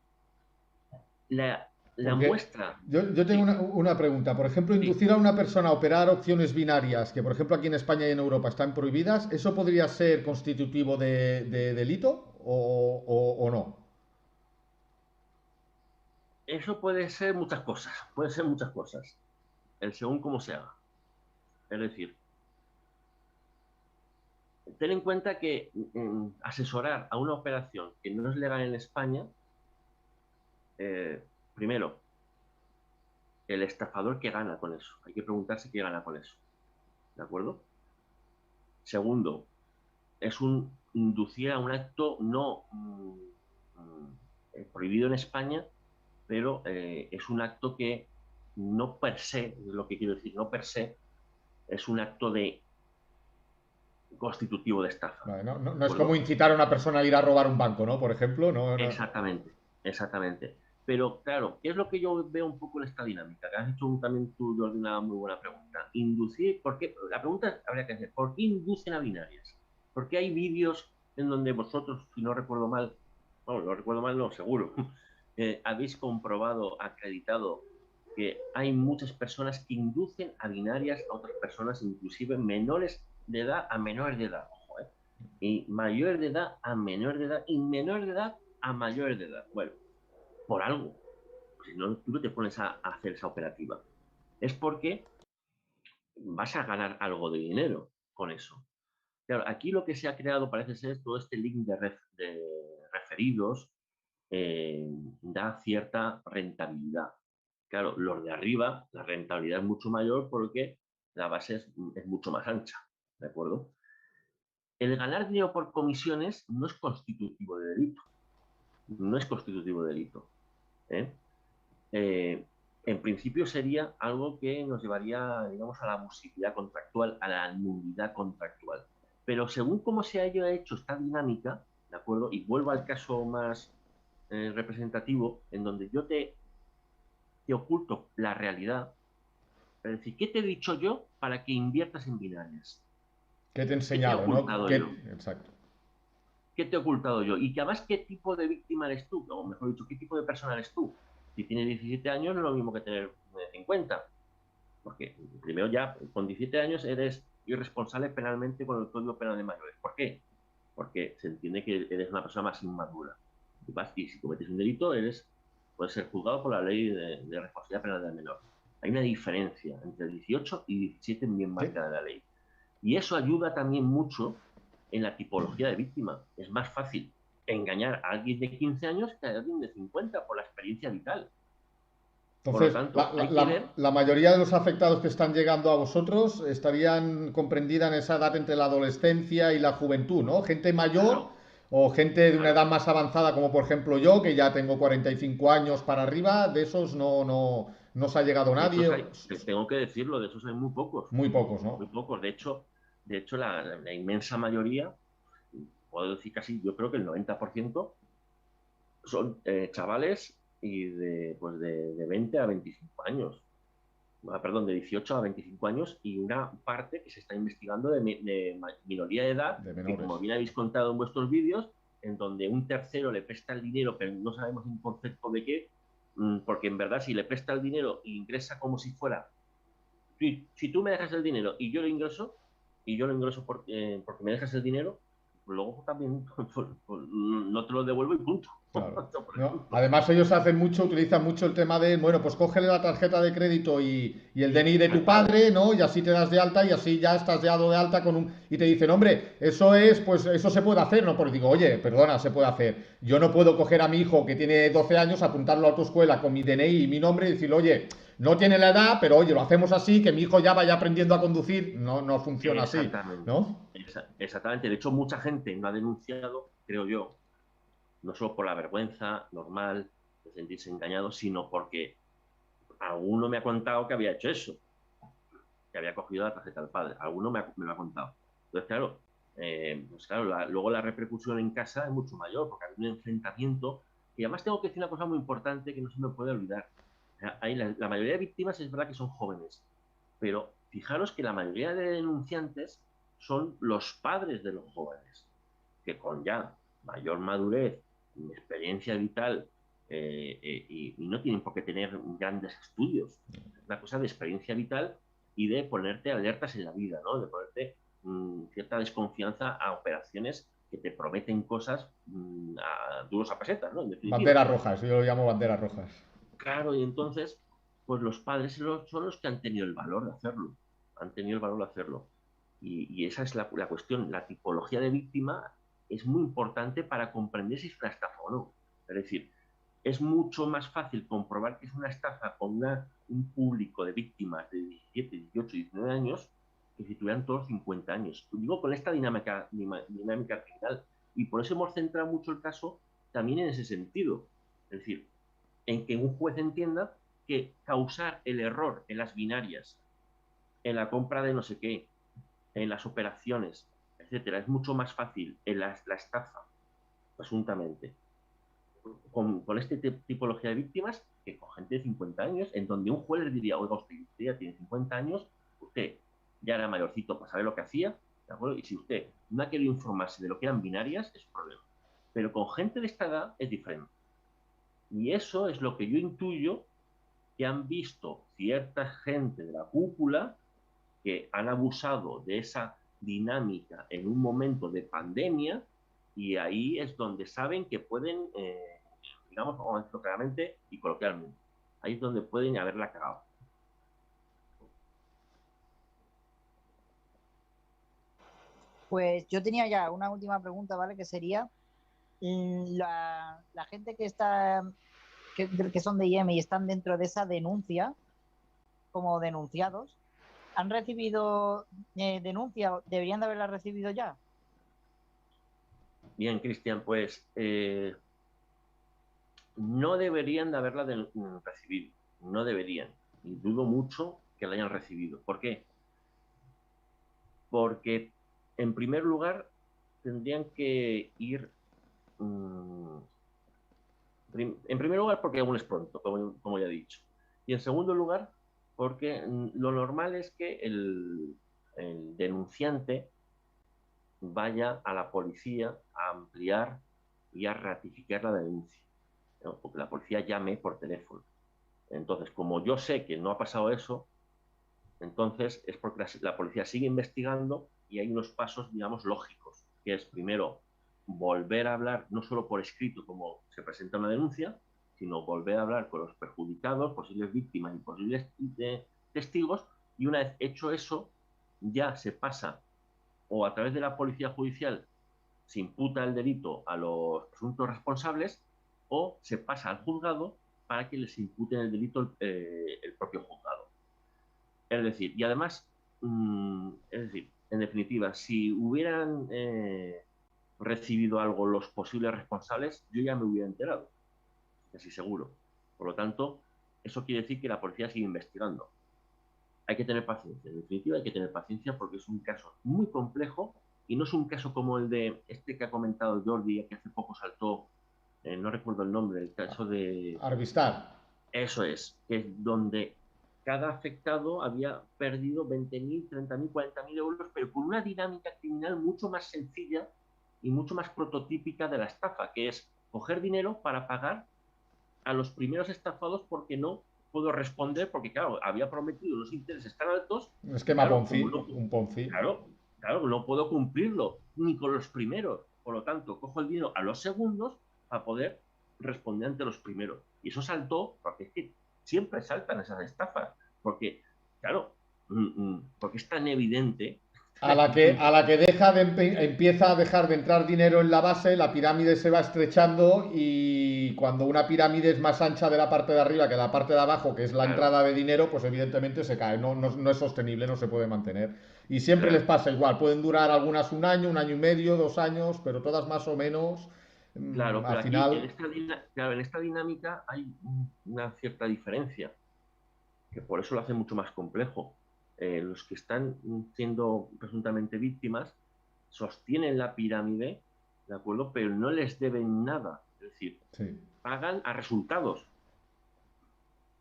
la Porque muestra... yo tengo Sí, una pregunta. Por ejemplo, sí, inducir a una persona a operar opciones binarias, que por ejemplo aquí en España y en Europa están prohibidas, ¿eso podría ser constitutivo de delito o no? eso puede ser muchas cosas, puede ser muchas cosas, el según cómo se haga. Es decir, ten en cuenta que asesorar a una operación que no es legal en España, primero, el estafador que gana con eso. Hay que preguntarse qué gana con eso. ¿De acuerdo? Segundo, es inducir a un acto no prohibido en España, pero es un acto que no per se, es lo que quiero decir, no per se, es un acto de constitutivo de estafa. Vale, no, ¿De no es como acuerdo? incitar a una persona a ir a robar un banco, ¿no? Por ejemplo, no, no. Exactamente, exactamente. Pero claro, ¿qué es lo que yo veo un poco en esta dinámica? Que has hecho también tú, Jordi, una muy buena pregunta. Inducir, ¿por qué? La pregunta habría que hacer, ¿por qué inducen a binarias? Porque hay vídeos en donde vosotros, si no recuerdo mal, bueno, no recuerdo mal, no, seguro, habéis comprobado, acreditado que hay muchas personas que inducen a binarias a otras personas, inclusive menores de edad a menores de edad. Ojo, y mayores de edad a menores de edad y menores de edad a mayores de edad. Bueno, por algo. Si no, tú no te pones a hacer esa operativa. Es porque vas a ganar algo de dinero con eso. Claro, aquí lo que se ha creado parece ser todo este link de referidos da cierta rentabilidad. Claro, los de arriba, la rentabilidad es mucho mayor porque la base es mucho más ancha. ¿De acuerdo? El ganar dinero por comisiones no es constitutivo de delito. No es constitutivo de delito. ¿eh? En principio sería algo que nos llevaría, digamos, a la abusividad contractual, a la nulidad contractual. Pero según cómo se haya hecho esta dinámica, ¿de acuerdo? Y vuelvo al caso más representativo, en donde yo te oculto la realidad, es decir, ¿qué te he dicho yo para que inviertas en binarias? ¿Qué te he ¿Qué te he enseñado, no? ocultado yo? Exacto. ¿Qué te he ocultado yo? Y que además, ¿qué tipo de víctima eres tú? O mejor dicho, ¿qué tipo de persona eres tú? Si tienes 17 años, no es lo mismo que tener 50. Porque primero ya, con 17 años, eres irresponsable penalmente con el Código Penal de Mayores. ¿Por qué? Porque se entiende que eres una persona más inmadura. Y si cometes un delito, puedes ser juzgado por la ley de responsabilidad penal del menor. Hay una diferencia entre 18 y 17 bien Sí. marcada en la ley. Y eso ayuda también mucho en la tipología de víctima. Es más fácil engañar a alguien de 15 años que a alguien de 50 por la experiencia vital. Por lo Entonces, tanto, hay que ver... la mayoría de los afectados que están llegando a vosotros estarían comprendidas en esa edad entre la adolescencia y la juventud, ¿no? Gente mayor Claro, o gente de una claro. edad más avanzada, como por ejemplo yo, que ya tengo 45 años para arriba, de esos no se ha llegado De esos nadie, hay, tengo que decirlo, de esos hay muy pocos. muy pocos, Muy ¿no? pocos. De hecho la inmensa mayoría, puedo decir casi, yo creo que el 90% son chavales y pues de 20 a 25 años. Perdón, de 18 a 25 años y una parte que se está investigando de minoría de edad, De que como menores. bien habéis contado en vuestros vídeos, en donde un tercero le presta el dinero, pero no sabemos en concepto de qué, porque en verdad si le presta el dinero e ingresa como si fuera, si tú me dejas el dinero y yo lo ingreso porque me dejas el dinero, luego también no te lo devuelvo y punto. Claro. Por ¿No? ejemplo. Además, ellos hacen mucho, utilizan mucho el tema de, bueno, pues cógele la tarjeta de crédito y el DNI de Al tu padre. padre, ¿no? Y así te das de alta y así ya estás dado de alta con un... Y te dicen, hombre, eso es, pues eso se puede hacer, ¿no? Porque digo, oye, perdona, se puede hacer. Yo no puedo coger a mi hijo que tiene 12 años, apuntarlo a tu escuela con mi DNI y mi nombre y decirle, oye, no tiene la edad, pero oye, lo hacemos así, que mi hijo ya vaya aprendiendo a conducir. No, no funciona así, Exactamente. ¿no? Exactamente. De hecho, mucha gente no ha denunciado, creo yo, no solo por la vergüenza normal de sentirse engañado, sino porque alguno me ha contado que había hecho eso, que había cogido la tarjeta del padre. Alguno me lo ha contado. Entonces, claro, pues claro luego la repercusión en casa es mucho mayor, porque hay un enfrentamiento. Y además tengo que decir una cosa muy importante que no se me puede olvidar. Ahí la mayoría de víctimas es verdad que son jóvenes, pero fijaros que la mayoría de denunciantes son los padres de los jóvenes, que con ya mayor madurez, experiencia vital, y no tienen por qué tener grandes estudios. Es una cosa de experiencia vital y de ponerte alertas en la vida, ¿no? De ponerte cierta desconfianza a operaciones que te prometen cosas a duros a pesetas, ¿no? En definitiva. Banderas rojas, yo lo llamo banderas rojas. Claro, y entonces, pues los padres son los que han tenido el valor de hacerlo. Han tenido el valor de hacerlo. Y esa es la cuestión. La tipología de víctima es muy importante para comprender si es una estafa o no. Es decir, es mucho más fácil comprobar que es una estafa con un público de víctimas de 17, 18, 19 años que si tuvieran todos 50 años. Digo, con esta dinámica criminal. Y por eso hemos centrado mucho el caso también en ese sentido. Es decir, en que un juez entienda que causar el error en las binarias, en la compra de no sé qué, en las operaciones, etcétera, es mucho más fácil en la estafa, presuntamente, con este tipología de víctimas que con gente de 50 años, en donde un juez le diría, oiga, usted ya tiene 50 años, usted ya era mayorcito para saber lo que hacía, ¿de acuerdo? Y si usted no ha querido informarse de lo que eran binarias, es un problema. Pero con gente de esta edad es diferente. Y eso es lo que yo intuyo que han visto cierta gente de la cúpula que han abusado de esa dinámica en un momento de pandemia, y ahí es donde saben que pueden, digamos, vamos a decirlo claramente y coloquialmente, ahí es donde pueden haberla cagado. Pues yo tenía ya una última pregunta, ¿vale? Que sería, la gente que está, que son de IEM y están dentro de esa denuncia, como denunciados, ¿han recibido denuncia? ¿Deberían de haberla recibido ya? Bien, Cristian, pues no deberían de haberla recibido, no deberían, y dudo mucho que la hayan recibido. ¿Por qué? Porque, en primer lugar, tendrían que ir... en primer lugar, porque aún es pronto, como ya he dicho. Y en segundo lugar, porque lo normal es que el denunciante vaya a la policía a ampliar y a ratificar la denuncia, ¿no? Porque la policía llame por teléfono. Entonces, como yo sé que no ha pasado eso, entonces es porque la policía sigue investigando y hay unos pasos, digamos, lógicos, que es primero volver a hablar, no solo por escrito como se presenta una denuncia, sino volver a hablar con los perjudicados, posibles víctimas y posibles testigos, y una vez hecho eso, ya se pasa, o a través de la policía judicial se imputa el delito a los presuntos responsables, o se pasa al juzgado para que les imputen el delito el propio juzgado. Es decir, y además, es decir, en definitiva, si hubieran recibido algo los posibles responsables, yo ya me hubiera enterado, casi seguro. Por lo tanto, eso quiere decir que la policía sigue investigando. Hay que tener paciencia, en definitiva hay que tener paciencia porque es un caso muy complejo y no es un caso como el de este que ha comentado Jordi, que hace poco saltó, no recuerdo el nombre, el caso de... Arvistar. Eso es, que es donde cada afectado había perdido 20.000, 30.000, 40.000 euros, pero con una dinámica criminal mucho más sencilla y mucho más prototípica de la estafa, que es coger dinero para pagar a los primeros estafados porque no puedo responder, porque claro, había prometido unos intereses tan altos. Un esquema Claro, Ponzi, no, un Ponzi. claro, no puedo cumplirlo, ni con los primeros. Por lo tanto, cojo el dinero a los segundos para poder responder ante los primeros. Y eso saltó, porque es que siempre saltan esas estafas, porque, claro, porque es tan evidente. A la que empieza a dejar de entrar dinero en la base, la pirámide se va estrechando y cuando una pirámide es más ancha de la parte de arriba que la parte de abajo, que es la Claro, entrada de dinero, pues evidentemente se cae, no es sostenible, no se puede mantener. Y siempre les claro. pasa igual, pueden durar algunas un año y medio, 2 años, pero todas más o menos, Claro, al pero aquí final... en esta dinámica hay una cierta diferencia, que por eso lo hace mucho más complejo. Los que están siendo presuntamente víctimas sostienen la pirámide, ¿de acuerdo? Pero no les deben nada, es decir, Sí. pagan a resultados.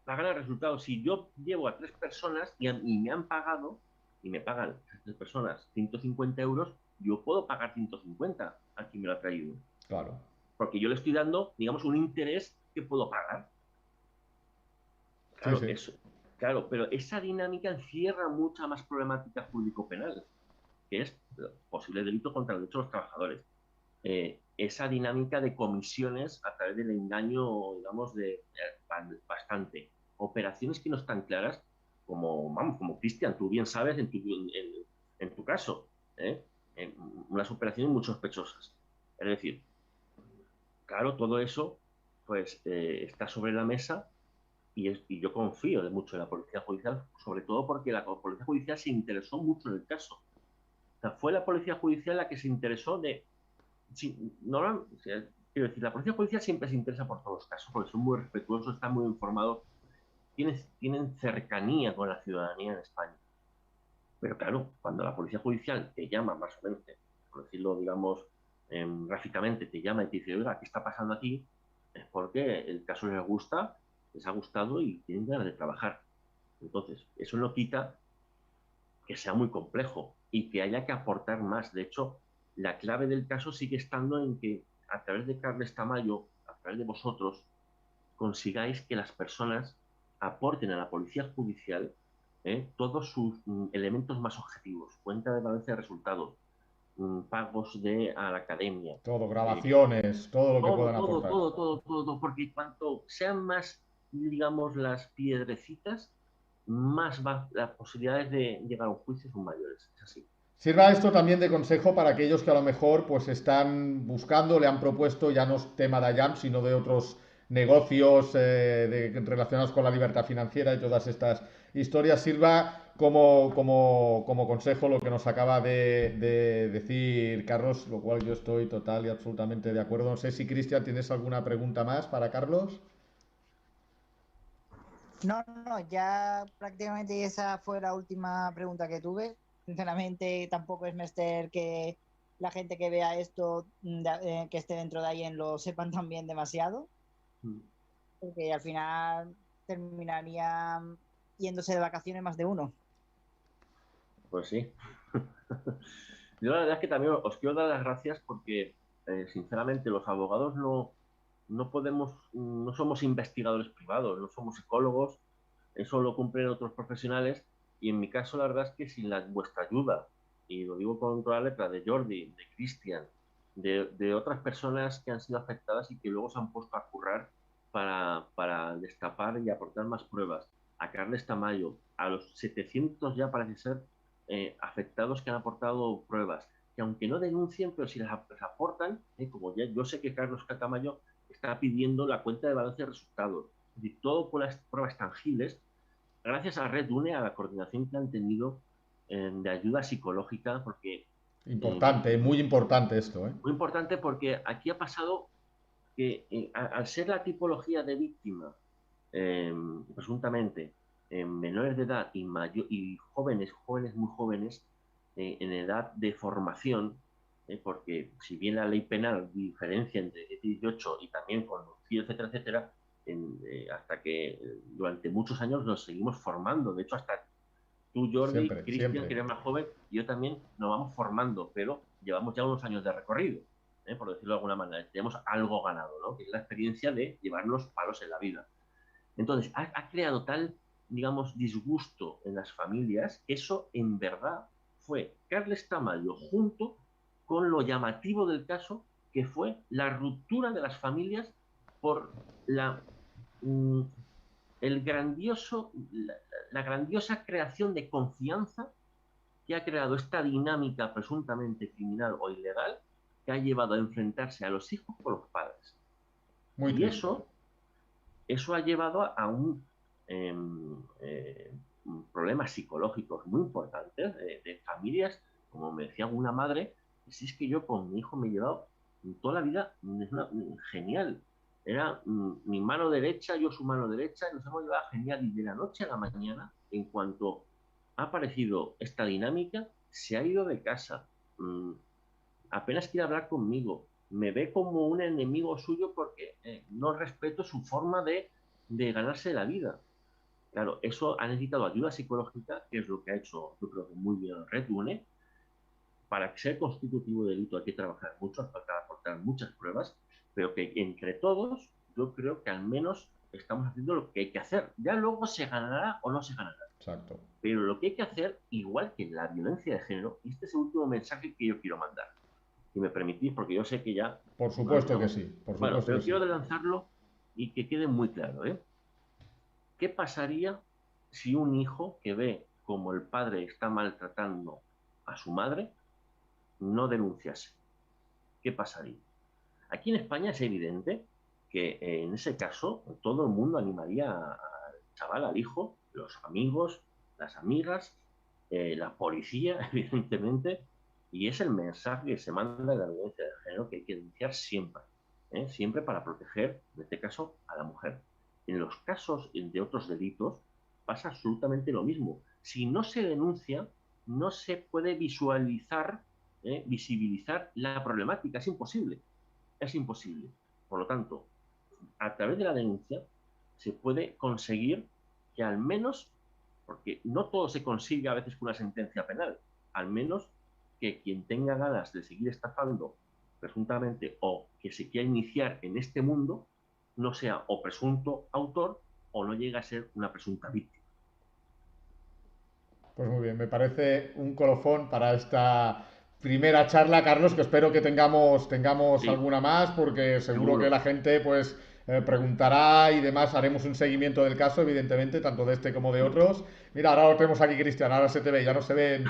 pagan el resultado. Si yo llevo a 3 personas y me han pagado, y me pagan 3 personas 150 euros, yo puedo pagar 150 a quien me lo ha traído. Claro. Porque yo le estoy dando, digamos, un interés que puedo pagar. Claro, Sí, sí. eso, claro, pero esa dinámica encierra mucha más problemática jurídico-penal, que es posible delito contra el derecho de los trabajadores. Esa dinámica de comisiones a través del engaño, digamos, bastante. Operaciones que no están claras, como Cristian, tú bien sabes en tu caso, ¿eh? Unas operaciones muy sospechosas. Es decir, claro, todo eso pues está sobre la mesa y yo confío de mucho en la Policía Judicial, sobre todo porque la Policía Judicial se interesó mucho en el caso. O sea, fue la Policía Judicial la que se interesó de... Sí, no, o sea, quiero decir, la Policía Judicial siempre se interesa por todos los casos, porque son muy respetuosos, están muy informados, tienen cercanía con la ciudadanía en España. Pero claro, cuando la Policía Judicial te llama, más o menos, por decirlo, digamos, gráficamente, te llama y te dice, oiga, ¿qué está pasando aquí? Es porque el caso les gusta, les ha gustado y tienen ganas de trabajar. Entonces, eso no quita que sea muy complejo y que haya que aportar más. De hecho, la clave del caso sigue estando en que a través de Carles Tamayo, a través de vosotros, consigáis que las personas aporten a la policía judicial todos sus elementos más objetivos, cuenta de balance de resultados, pagos a la academia, Todo, eh, grabaciones, todo lo que todo, puedan todo, aportar. todo, todo, todo, porque cuanto sean más, digamos, las piedrecitas, más las posibilidades de llegar a un juicio son mayores. Es así. Sirva esto también de consejo para aquellos que a lo mejor pues están buscando, le han propuesto ya no es tema de IAM, sino de otros negocios relacionados con la libertad financiera y todas estas historias. Sirva como consejo lo que nos acaba de decir Carlos, lo cual yo estoy total y absolutamente de acuerdo. No sé si Cristian tienes alguna pregunta más para Carlos. No, no, ya prácticamente esa fue la última pregunta que tuve. Sinceramente, tampoco es menester que la gente que vea esto, que esté dentro de ahí, lo sepan también demasiado, Mm. porque al final terminaría yéndose de vacaciones más de uno. Pues sí. Yo la verdad es que también os quiero dar las gracias porque, sinceramente, los abogados no podemos, no somos investigadores privados, no somos psicólogos, eso lo cumplen otros profesionales y en mi caso la verdad es que sin vuestra ayuda, y lo digo con toda la letra, de Jordi, de Cristian, de otras personas que han sido afectadas y que luego se han puesto a currar para destapar y aportar más pruebas, a Carles Tamayo, a los 700 ya parece ser afectados que han aportado pruebas, que aunque no denuncien, pero si las aportan, como ya yo sé que Carlos Catamayo está pidiendo la cuenta de balance de resultados, es decir, todo por las pruebas tangibles, gracias a Red UNE, a la coordinación que han tenido de ayuda psicológica, porque Importante, muy importante esto, ¿eh? muy importante porque aquí ha pasado que al ser la tipología de víctima, eh, presuntamente, menores de edad y jóvenes muy jóvenes, en edad de formación, porque si bien la ley penal diferencia entre 17 y 18 y también conocido, etcétera, etcétera, hasta que durante muchos años nos seguimos formando. De hecho, hasta tú, Jordi, Siempre, Cristian, que siempre. eres más joven, y yo también nos vamos formando, pero llevamos ya unos años de recorrido, por decirlo de alguna manera. Tenemos algo ganado, ¿no? Que es la experiencia de llevarnos palos en la vida. Entonces, ha creado tal, digamos, disgusto en las familias, que eso en verdad fue Carles Tamayo junto con lo llamativo del caso, que fue la ruptura de las familias por la, mm, el grandioso, la grandiosa creación de confianza que ha creado esta dinámica presuntamente criminal o ilegal que ha llevado a enfrentarse a los hijos con los padres. Muy Y triste. eso ha llevado a eh, eh, problemas psicológicos muy importantes de familias, como me decía alguna madre, si es que yo con mi hijo me he llevado toda la vida genial. Era mi mano derecha, yo su mano derecha, y nos hemos llevado genial. Y de la noche a la mañana, en cuanto ha aparecido esta dinámica, se ha ido de casa. Apenas quiere hablar conmigo, me ve como un enemigo suyo porque no respeto su forma de ganarse la vida. Claro, eso ha necesitado ayuda psicológica, que es lo que ha hecho, yo creo que muy bien Red One. Para ser constitutivo de delito hay que trabajar mucho, hace falta aportar muchas pruebas, pero que entre todos yo creo que al menos estamos haciendo lo que hay que hacer. Ya luego se ganará o no se ganará. Exacto. Pero lo que hay que hacer, igual que la violencia de género, y este es el último mensaje que yo quiero mandar, si me permitís, porque yo sé que ya... Por supuesto que sí, por supuesto Bueno, pero que quiero sí. lanzarlo y que quede muy claro, ¿eh? ¿Qué pasaría si un hijo que ve como el padre está maltratando a su madre no denunciase? ¿Qué pasaría? Aquí en España es evidente que en ese caso todo el mundo animaría al chaval, al hijo, los amigos, las amigas, la policía, evidentemente, y es el mensaje que se manda de la violencia de género que hay que denunciar siempre, siempre para proteger, en este caso, a la mujer. En los casos de otros delitos pasa absolutamente lo mismo. Si no se denuncia, no se puede visualizar, visibilizar la problemática, es imposible. Es imposible. Por lo tanto, a través de la denuncia se puede conseguir que al menos, porque no todo se consigue a veces con una sentencia penal, al menos que quien tenga ganas de seguir estafando presuntamente o que se quiera iniciar en este mundo no sea o presunto autor o no llegue a ser una presunta víctima. Pues muy bien, me parece un colofón para esta primera charla, Carlos, que espero que tengamos Sí, alguna más, porque seguro que la seguro. gente pues preguntará y demás. Haremos un seguimiento del caso, evidentemente, tanto de este como de otros. Mira, ahora lo tenemos aquí, Cristian, ahora se te ve, ya no se ven.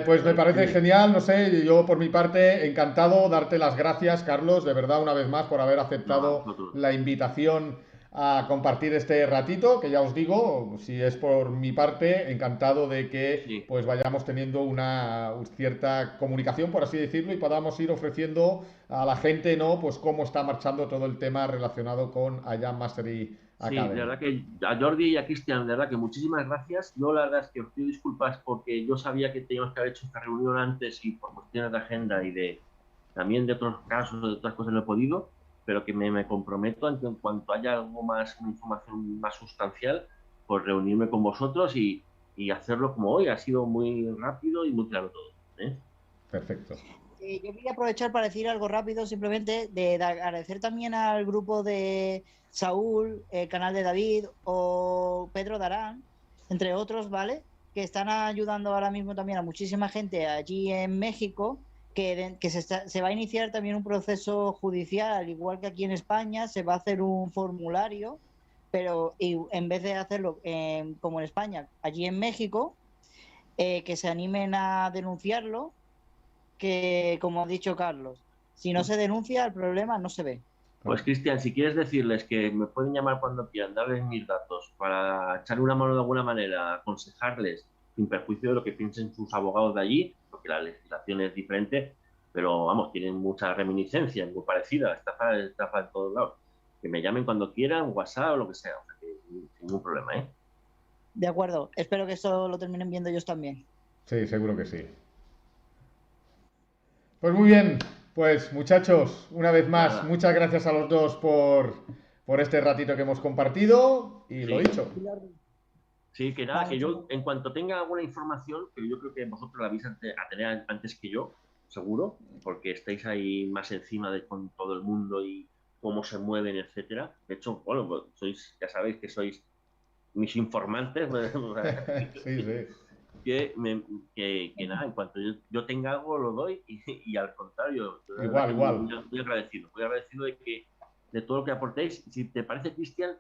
Pues me parece Dime. genial, no sé, yo por mi parte encantado, darte las gracias, Carlos, de verdad, una vez más, por haber No, a aceptado vosotros. la invitación a compartir este ratito, que ya os digo, si es por mi parte, encantado de que Sí. pues vayamos teniendo una cierta comunicación, por así decirlo, y podamos ir ofreciendo a la gente, ¿no? Pues cómo está marchando todo el tema relacionado con IAM Mastery Sí, de Academy. verdad que a Jordi y a Cristian, de verdad que muchísimas gracias. Yo la verdad es que os pido disculpas porque yo sabía que teníamos que haber hecho esta reunión antes y por cuestiones de agenda y de también de otros casos, de otras cosas no he podido, pero que me comprometo en que en cuanto haya algo más, una información más sustancial, pues reunirme con vosotros y hacerlo como hoy. Ha sido muy rápido y muy claro todo, ¿eh? Perfecto. Yo quería aprovechar para decir algo rápido, simplemente de agradecer también al grupo de Saúl, el canal de David o Pedro Darán, entre otros, ¿vale? Que están ayudando ahora mismo también a muchísima gente allí en México, que se va a iniciar también un proceso judicial, al igual que aquí en España, se va a hacer un formulario, pero en vez de hacerlo como en España, allí en México, que se animen a denunciarlo que, como ha dicho Carlos, si no se denuncia, el problema no se ve. Pues Cristian, si quieres decirles que me pueden llamar cuando quieran, darles mis datos para echarle una mano de alguna manera, aconsejarles sin perjuicio de lo que piensen sus abogados de allí, porque la legislación es diferente, pero vamos, tienen muchas reminiscencias, muy parecidas, estafa de todos lados. Que me llamen cuando quieran, WhatsApp o lo que sea, o sea que sin ningún problema, ¿eh? De acuerdo, espero que eso lo terminen viendo ellos también. Sí, seguro que sí. Pues muy bien, pues muchachos, una vez más, Nada, muchas gracias a los dos por este ratito que hemos compartido y lo sí. dicho. Sí, que nada, Vale, que muchas yo gracias. en cuanto tenga alguna información, que yo creo que vosotros la vais a tener antes que yo, seguro, porque estáis ahí más encima de con todo el mundo y cómo se mueven, etcétera. De hecho, bueno, pues sois, ya sabéis que sois mis informantes, Sí, sí. que, que nada, en cuanto yo tenga algo lo doy y al contrario, yo de verdad Igual, que igual. muy agradecido de todo lo que aportéis. Si te parece, Cristian,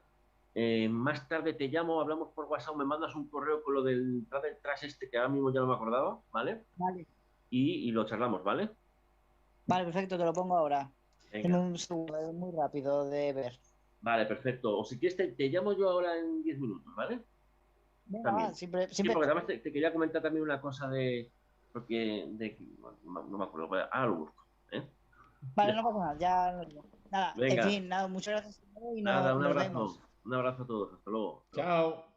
más tarde te llamo, hablamos por WhatsApp, me mandas un correo con lo del tras este que ahora mismo ya no me acordaba, ¿vale? Vale, Y lo charlamos, ¿vale? vale, perfecto, te lo pongo ahora. En Venga, un segundo, es muy rápido de ver. vale, perfecto. O si quieres, te llamo yo ahora en 10 minutos, ¿vale? Venga, va, También. siempre, Sí, siempre. porque además te quería comentar también una cosa porque, no me acuerdo, ahora lo busco, ¿eh? Vale, no pasa nada, ya. Nada, en Venga, fin, nada, muchas gracias y nada, nos vemos. un abrazo a todos, hasta luego. Hasta luego. Chao.